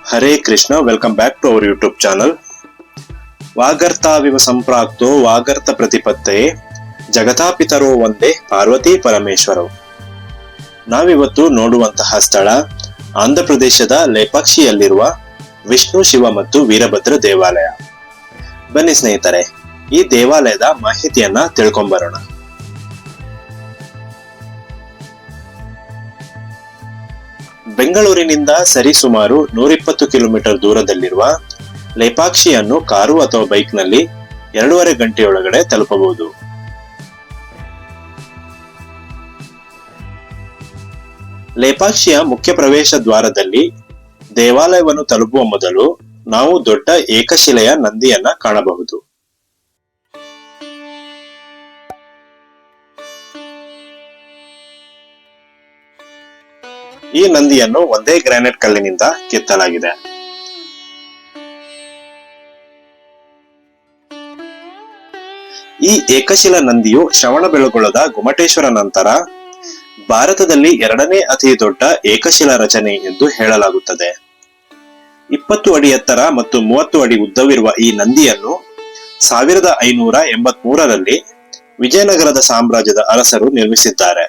Hare Krishna. Welcome back to our YouTube channel. ವಾಗರ್ತಾವಿವ ಸಂಪ್ರಾಕ್ತೋ ವಾಗರ್ತ ಪ್ರತಿಪತ್ತಯೇ ಜಗತಾಪಿತರೋ ಒಂದೇ ಪಾರ್ವತಿ ಪರಮೇಶ್ವರವು. ನಾವಿವತ್ತು ನೋಡುವಂತಹ ಸ್ಥಳ ಆಂಧ್ರ ಪ್ರದೇಶದ ಲೇಪಾಕ್ಷಿಯಲ್ಲಿರುವ ವಿಷ್ಣು, ಶಿವ ಮತ್ತು ವೀರಭದ್ರ ದೇವಾಲಯ. ಬನ್ನಿ ಸ್ನೇಹಿತರೆ, ಈ ದೇವಾಲಯದ ಮಾಹಿತಿಯನ್ನ ತಿಳ್ಕೊಂಬರೋಣ. ಬೆಂಗಳೂರಿನಿಂದ ಸರಿಸುಮಾರು 120 ಕಿಲೋಮೀಟರ್ ದೂರದಲ್ಲಿರುವ ಲೇಪಾಕ್ಷಿಯನ್ನು ಕಾರು ಅಥವಾ ಬೈಕ್ನಲ್ಲಿ 2.5 ಗಂಟೆಯೊಳಗಡೆ ತಲುಪಬಹುದು. ಲೇಪಾಕ್ಷಿಯ ಮುಖ್ಯ ಪ್ರವೇಶ ದ್ವಾರದಲ್ಲಿ ದೇವಾಲಯವನ್ನು ತಲುಪುವ ಮೊದಲು ನಾವು ದೊಡ್ಡ ಏಕಶಿಲೆಯ ನಂದಿಯನ್ನ ಕಾಣಬಹುದು. ಈ ನಂದಿಯನ್ನು ಒಂದೇ ಗ್ರಾನೈಟ್ ಕಲ್ಲಿನಿಂದ ಕೆತ್ತಲಾಗಿದೆ. ಈ ಏಕಶಿಲಾ ನಂದಿಯು ಶ್ರವಣಬೆಳಗೊಳದ ಗೊಮ್ಮಟೇಶ್ವರ ನಂತರ ಭಾರತದಲ್ಲಿ 2ನೇ ಅತಿ ದೊಡ್ಡ ಏಕಶಿಲಾ ರಚನೆ ಎಂದು ಹೇಳಲಾಗುತ್ತದೆ. 20 ಅಡಿ ಎತ್ತರ ಮತ್ತು 30 ಅಡಿ ಉದ್ದವಿರುವ ಈ ನಂದಿಯನ್ನು 1583ರಲ್ಲಿ ವಿಜಯನಗರದ ಸಾಮ್ರಾಜ್ಯದ ಅರಸರು ನಿರ್ಮಿಸಿದ್ದಾರೆ.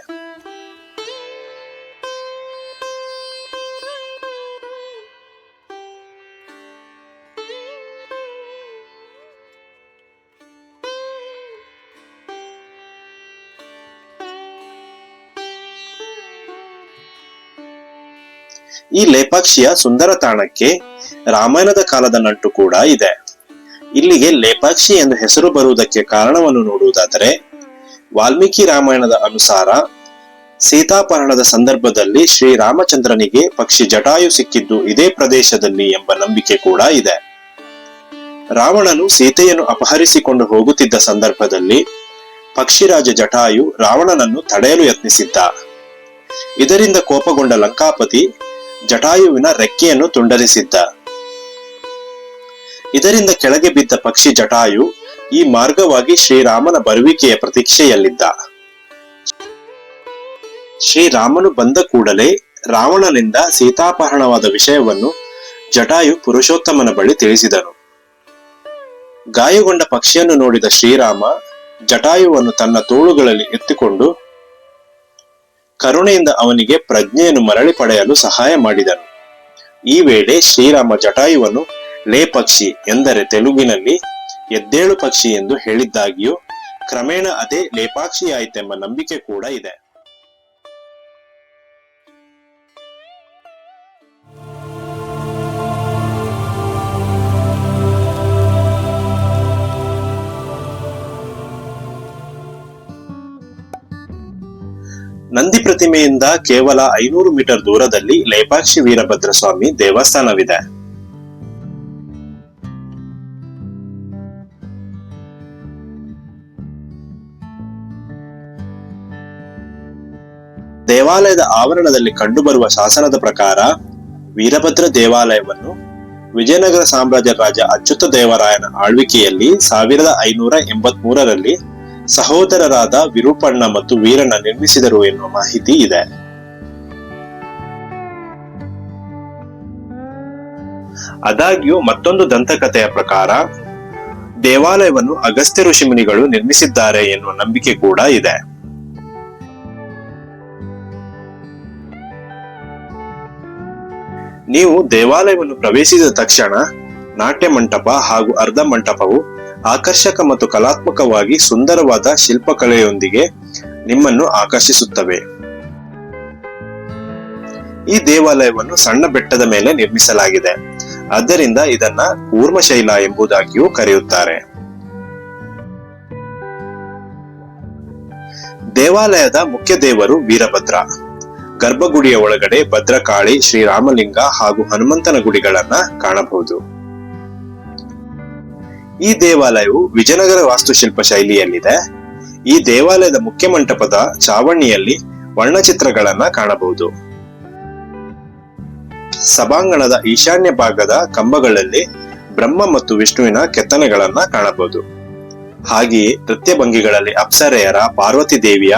ಈ ಲೇಪಾಕ್ಷಿಯ ಸುಂದರ ತಾಣಕ್ಕೆ ರಾಮಾಯಣದ ಕಾಲದ ನಂಟು ಕೂಡ ಇದೆ. ಇಲ್ಲಿಗೆ ಲೇಪಾಕ್ಷಿ ಎಂದು ಹೆಸರು ಬರುವುದಕ್ಕೆ ಕಾರಣವನ್ನು ನೋಡುವುದಾದರೆ, ವಾಲ್ಮೀಕಿ ರಾಮಾಯಣದ ಅನುಸಾರ ಸೀತಾಪಹರಣದ ಸಂದರ್ಭದಲ್ಲಿ ಶ್ರೀರಾಮಚಂದ್ರನಿಗೆ ಪಕ್ಷಿ ಜಟಾಯು ಸಿಕ್ಕಿದ್ದು ಇದೇ ಪ್ರದೇಶದಲ್ಲಿ ಎಂಬ ನಂಬಿಕೆ ಕೂಡ ಇದೆ. ರಾವಣನು ಸೀತೆಯನ್ನು ಅಪಹರಿಸಿಕೊಂಡು ಹೋಗುತ್ತಿದ್ದ ಸಂದರ್ಭದಲ್ಲಿ ಪಕ್ಷಿರಾಜ ಜಟಾಯು ರಾವಣನನ್ನು ತಡೆಯಲು ಯತ್ನಿಸಿದ್ದ. ಇದರಿಂದ ಕೋಪಗೊಂಡ ಲಂಕಾಪತಿ ಜಟಾಯುವಿನ ರೆಕ್ಕೆಯನ್ನು ತುಂಡರಿಸಿದ್ದ. ಇದರಿಂದ ಕೆಳಗೆ ಬಿದ್ದ ಪಕ್ಷಿ ಜಟಾಯು ಈ ಮಾರ್ಗವಾಗಿ ಶ್ರೀರಾಮನ ಬರುವಿಕೆಯ ಪ್ರತೀಕ್ಷೆಯಲ್ಲಿದ್ದ. ಶ್ರೀರಾಮನು ಬಂದ ಕೂಡಲೇ ರಾವಣನಿಂದ ಸೀತಾಪಹರಣವಾದ ವಿಷಯವನ್ನು ಜಟಾಯು ಪುರುಷೋತ್ತಮನ ಬಳಿ ತಿಳಿಸಿದನು. ಗಾಯಗೊಂಡ ಪಕ್ಷಿಯನ್ನು ನೋಡಿದ ಶ್ರೀರಾಮ ಜಟಾಯುವನ್ನು ತನ್ನ ತೋಳುಗಳಲ್ಲಿ ಎತ್ತಿಕೊಂಡು ಕರುಣೆಯಿಂದ ಅವನಿಗೆ ಪ್ರಜ್ಞೆಯನ್ನು ಮರಳಿ ಪಡೆಯಲು ಸಹಾಯ ಮಾಡಿದನು. ಈ ವೇಳೆ ಶ್ರೀರಾಮ ಜಟಾಯುವನ್ನು ಲೇ ಪಕ್ಷಿ, ಎಂದರೆ ತೆಲುಗಿನಲ್ಲಿ ಎದ್ದೇಳು ಪಕ್ಷಿ ಎಂದು ಹೇಳಿದ್ದಾಗಿಯೂ ಕ್ರಮೇಣ ಅದೇ ಲೇಪಾಕ್ಷಿಯಾಯಿತೆಂಬ ನಂಬಿಕೆ ಕೂಡ ಇದೆ. ನಂದಿ ಪ್ರತಿಮೆಯಿಂದ ಕೇವಲ 500 ಮೀಟರ್ ದೂರದಲ್ಲಿ ಲೇಪಾಕ್ಷಿ ವೀರಭದ್ರ ಸ್ವಾಮಿ ದೇವಸ್ಥಾನವಿದೆ. ದೇವಾಲಯದ ಆವರಣದಲ್ಲಿ ಕಂಡುಬರುವ ಶಾಸನದ ಪ್ರಕಾರ ವೀರಭದ್ರ ದೇವಾಲಯವನ್ನು ವಿಜಯನಗರ ಸಾಮ್ರಾಜ್ಯದ ರಾಜ ಅಚ್ಯುತ ದೇವರಾಯನ ಆಳ್ವಿಕೆಯಲ್ಲಿ 1583ರಲ್ಲಿ ಸಹೋದರರಾದ ವಿರೂಪಣ್ಣ ಮತ್ತು ವೀರಣ್ಣ ನಿರ್ಮಿಸಿದರು ಎನ್ನುವ ಮಾಹಿತಿ ಇದೆ. ಆದಾಗ್ಯೂ ಮತ್ತೊಂದು ದಂತಕಥೆಯ ಪ್ರಕಾರ ದೇವಾಲಯವನ್ನು ಅಗಸ್ತ್ಯ ಋಷಿಮುನಿಗಳು ನಿರ್ಮಿಸಿದ್ದಾರೆ ಎನ್ನುವ ನಂಬಿಕೆ ಕೂಡ ಇದೆ. ನೀವು ದೇವಾಲಯವನ್ನು ಪ್ರವೇಶಿಸಿದ ತಕ್ಷಣ ನಾಟ್ಯ ಮಂಟಪ ಹಾಗೂ ಅರ್ಧ ಮಂಟಪವು ಆಕರ್ಷಕ ಮತ್ತು ಕಲಾತ್ಮಕವಾಗಿ ಸುಂದರವಾದ ಶಿಲ್ಪಕಲೆಯೊಂದಿಗೆ ನಿಮ್ಮನ್ನು ಆಕರ್ಷಿಸುತ್ತವೆ. ಈ ದೇವಾಲಯವನ್ನು ಸಣ್ಣ ಬೆಟ್ಟದ ಮೇಲೆ ನಿರ್ಮಿಸಲಾಗಿದೆ. ಆದ್ದರಿಂದ ಇದನ್ನ ಕೂರ್ಮಶೈಲ ಎಂಬುದಾಗಿಯೂ ಕರೆಯುತ್ತಾರೆ. ದೇವಾಲಯದ ಮುಖ್ಯ ದೇವರು ವೀರಭದ್ರ. ಗರ್ಭಗುಡಿಯ ಒಳಗಡೆ ಭದ್ರಕಾಳಿ, ಶ್ರೀರಾಮಲಿಂಗ ಹಾಗೂ ಹನುಮಂತನ ಗುಡಿಗಳನ್ನ ಕಾಣಬಹುದು. ಈ ದೇವಾಲಯವು ವಿಜಯನಗರ ವಾಸ್ತುಶಿಲ್ಪ ಶೈಲಿಯಲ್ಲಿದೆ. ಈ ದೇವಾಲಯದ ಮುಖ್ಯ ಮಂಟಪದ ಚಾವಣಿಯಲ್ಲಿ ವರ್ಣಚಿತ್ರಗಳನ್ನ ಕಾಣಬಹುದು. ಸಭಾಂಗಣದ ಈಶಾನ್ಯ ಭಾಗದ ಕಂಬಗಳಲ್ಲಿ ಬ್ರಹ್ಮ ಮತ್ತು ವಿಷ್ಣುವಿನ ಕೆತ್ತನೆಗಳನ್ನ ಕಾಣಬಹುದು. ಹಾಗೆಯೇ ನೃತ್ಯ ಭಂಗಿಗಳಲ್ಲಿ ಅಪ್ಸರೆಯರ, ಪಾರ್ವತಿ ದೇವಿಯ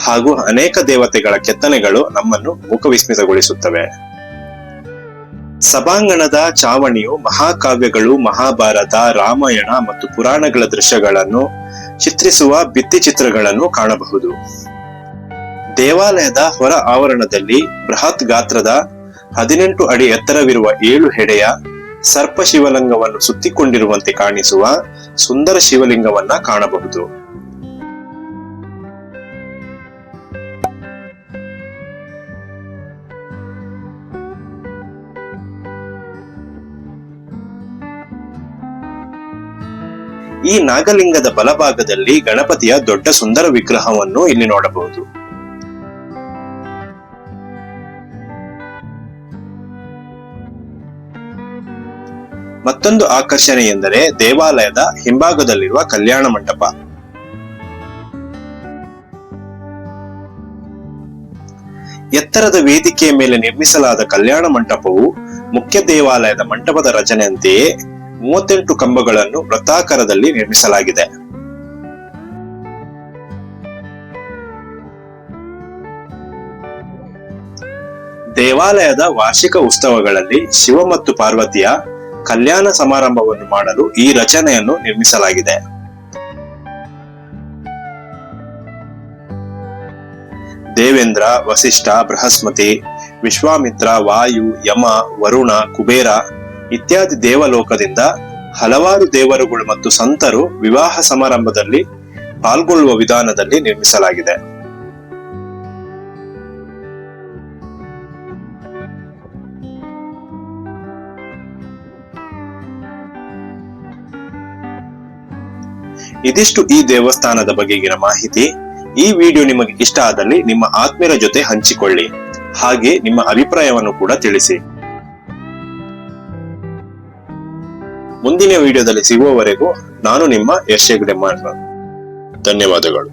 ಹಾಗೂ ಅನೇಕ ದೇವತೆಗಳ ಕೆತ್ತನೆಗಳು ನಮ್ಮನ್ನು ಮುಖವಿಸ್ಮಿತಗೊಳಿಸುತ್ತವೆ. ಸಭಾಂಗಣದ ಚಾವಣಿಯು ಮಹಾಕಾವ್ಯಗಳು, ಮಹಾಭಾರತ, ರಾಮಾಯಣ ಮತ್ತು ಪುರಾಣಗಳ ದೃಶ್ಯಗಳನ್ನು ಚಿತ್ರಿಸುವ ಭಿತ್ತಿ ಚಿತ್ರಗಳನ್ನು ಕಾಣಬಹುದು. ದೇವಾಲಯದ ಹೊರ ಆವರಣದಲ್ಲಿ ಬೃಹತ್ ಗಾತ್ರದ 18 ಅಡಿ ಎತ್ತರವಿರುವ 7 ಹೆಡೆಯ ಸರ್ಪ ಶಿವಲಿಂಗವನ್ನು ಸುತ್ತಿಕೊಂಡಿರುವಂತೆ ಕಾಣಿಸುವ ಸುಂದರ ಶಿವಲಿಂಗವನ್ನ ಕಾಣಬಹುದು. ಈ ನಾಗಲಿಂಗದ ಬಲಭಾಗದಲ್ಲಿ ಗಣಪತಿಯ ದೊಡ್ಡ ಸುಂದರ ವಿಗ್ರಹವನ್ನು ಇಲ್ಲಿ ನೋಡಬಹುದು. ಮತ್ತೊಂದು ಆಕರ್ಷಣೆ ಎಂದರೆ ದೇವಾಲಯದ ಹಿಂಭಾಗದಲ್ಲಿರುವ ಕಲ್ಯಾಣ ಮಂಟಪ. ಎತ್ತರದ ವೇದಿಕೆಯ ಮೇಲೆ ನಿರ್ಮಿಸಲಾದ ಕಲ್ಯಾಣ ಮಂಟಪವು ಮುಖ್ಯ ದೇವಾಲಯದ ಮಂಟಪದ ರಚನೆಯಂತೆಯೇ 38 ಕಂಬಗಳನ್ನು ವೃತ್ತಾಕಾರದಲ್ಲಿ ನಿರ್ಮಿಸಲಾಗಿದೆ. ದೇವಾಲಯದ ವಾರ್ಷಿಕ ಉತ್ಸವಗಳಲ್ಲಿ ಶಿವ ಮತ್ತು ಪಾರ್ವತಿಯ ಕಲ್ಯಾಣ ಸಮಾರಂಭವನ್ನು ಮಾಡಲು ಈ ರಚನೆಯನ್ನು ನಿರ್ಮಿಸಲಾಗಿದೆ. ದೇವೇಂದ್ರ, ವಸಿಷ್ಠ, ಬೃಹಸ್ಪತಿ, ವಿಶ್ವಾಮಿತ್ರ, ವಾಯು, ಯಮ, ವರುಣ, ಕುಬೇರ ಇತ್ಯಾದಿ ದೇವಲೋಕದಿಂದ ಹಲವಾರು ದೇವರುಗಳು ಮತ್ತು ಸಂತರು ವಿವಾಹ ಸಮಾರಂಭದಲ್ಲಿ ಪಾಲ್ಗೊಳ್ಳುವ ವಿಧಾನದಲ್ಲಿ ನಿರ್ಮಿಸಲಾಗಿದೆ. ಇದಿಷ್ಟು ಈ ದೇವಸ್ಥಾನದ ಬಗೆಗಿನ ಮಾಹಿತಿ. ಈ ವಿಡಿಯೋ ನಿಮಗೆ ಇಷ್ಟ ಆದಲ್ಲಿ ನಿಮ್ಮ ಆತ್ಮೀಯರ ಜೊತೆ ಹಂಚಿಕೊಳ್ಳಿ. ಹಾಗೆ ನಿಮ್ಮ ಅಭಿಪ್ರಾಯವನ್ನು ಕೂಡ ತಿಳಿಸಿ. ಮುಂದಿನ ವಿಡಿಯೋದಲ್ಲಿ ಸಿಗುವವರೆಗೂ ನಾನು ನಿಮ್ಮ ಯಶ್ ಹೆಗ್ಡೆ. ಧನ್ಯವಾದಗಳು.